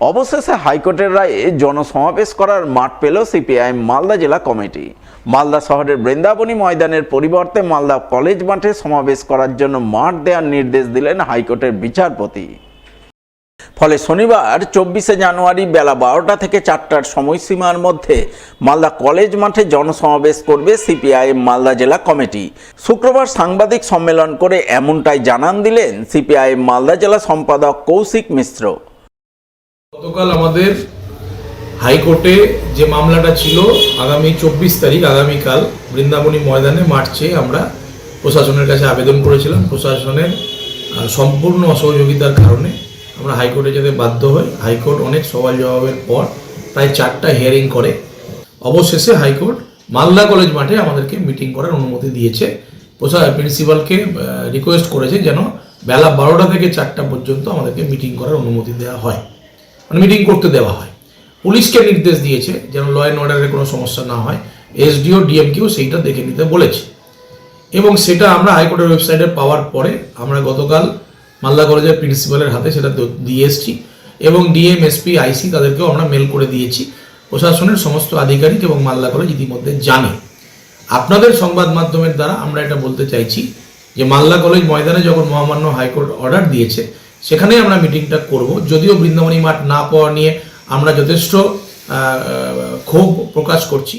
অবশেষে হাইকোর্টের রায়ে জনসমাবেশ করার মাঠ পেল সিপিআইএম মালদা জেলা কমিটি। মালদা শহরের বৃন্দাবনী ময়দানের পরিবর্তে মালদা কলেজ মাঠে সমাবেশ করার জন্য মাঠ দেওয়ার নির্দেশ দিলেন হাইকোর্টের বিচারপতি। ফলে শনিবার 24শে জানুয়ারি বেলা 12টা থেকে 4টার সময়সীমার মধ্যে মালদা কলেজ মাঠে জনসমাবেশ করবে সিপিআইএম মালদা জেলা কমিটি। শুক্রবার সাংবাদিক সম্মেলন করে এমনটাই জানান দিলেন সিপিআইএম মালদা জেলা সম্পাদক কৌশিক মিশ্র। গতকাল আমাদের হাইকোর্টে যে মামলাটা ছিল আগামী 24 তারিখ আগামীকাল বৃন্দাবনী ময়দানে মাঠ চেয়ে আমরা প্রশাসনের কাছে আবেদন করেছিলাম। প্রশাসনের সম্পূর্ণ অসহযোগিতার কারণে আমরা হাইকোর্টে যেতে বাধ্য হই। হাইকোর্ট অনেক সওয়াল জবাবের পর প্রায় 4টা হিয়ারিং করে অবশেষে হাইকোর্ট মালদা কলেজ মাঠে আমাদেরকে মিটিং করার অনুমতি দিয়েছে। প্রিন্সিপালকে রিকোয়েস্ট করেছে যেন বেলা 12টা থেকে 4টা পর্যন্ত আমাদেরকে মিটিং করার অনুমতি দেওয়া হয়, মানে মিটিং করতে দেওয়া হয়। পুলিশকে নির্দেশ দিয়েছে যেন ল অ্যান্ড অর্ডারের কোনো সমস্যা না হয়। এসডিও ডিএমকেও সেইটা দেখে নিতে বলেছে এবং সেটা আমরা হাইকোর্টের ওয়েবসাইটে পাওয়ার পরে আমরা গতকাল মালদা কলেজের প্রিন্সিপালের হাতে সেটা দিয়ে এসেছি এবং ডিএম এসপি আইসি তাদেরকেও আমরা মেল করে দিয়েছি। প্রশাসনের সমস্ত আধিকারিক এবং মালদা কলেজ ইতিমধ্যে জানে। আপনাদের সংবাদ মাধ্যমের দ্বারা আমরা এটা বলতে চাইছি যে মালদা কলেজ ময়দানে যখন মহামান্য হাইকোর্ট অর্ডার দিয়েছে সেখানেই আমরা মিটিংটা করব। যদিও বৃন্দাবনী মাঠ না পাওয়া নিয়ে আমরা যথেষ্ট ক্ষোভ প্রকাশ করছি।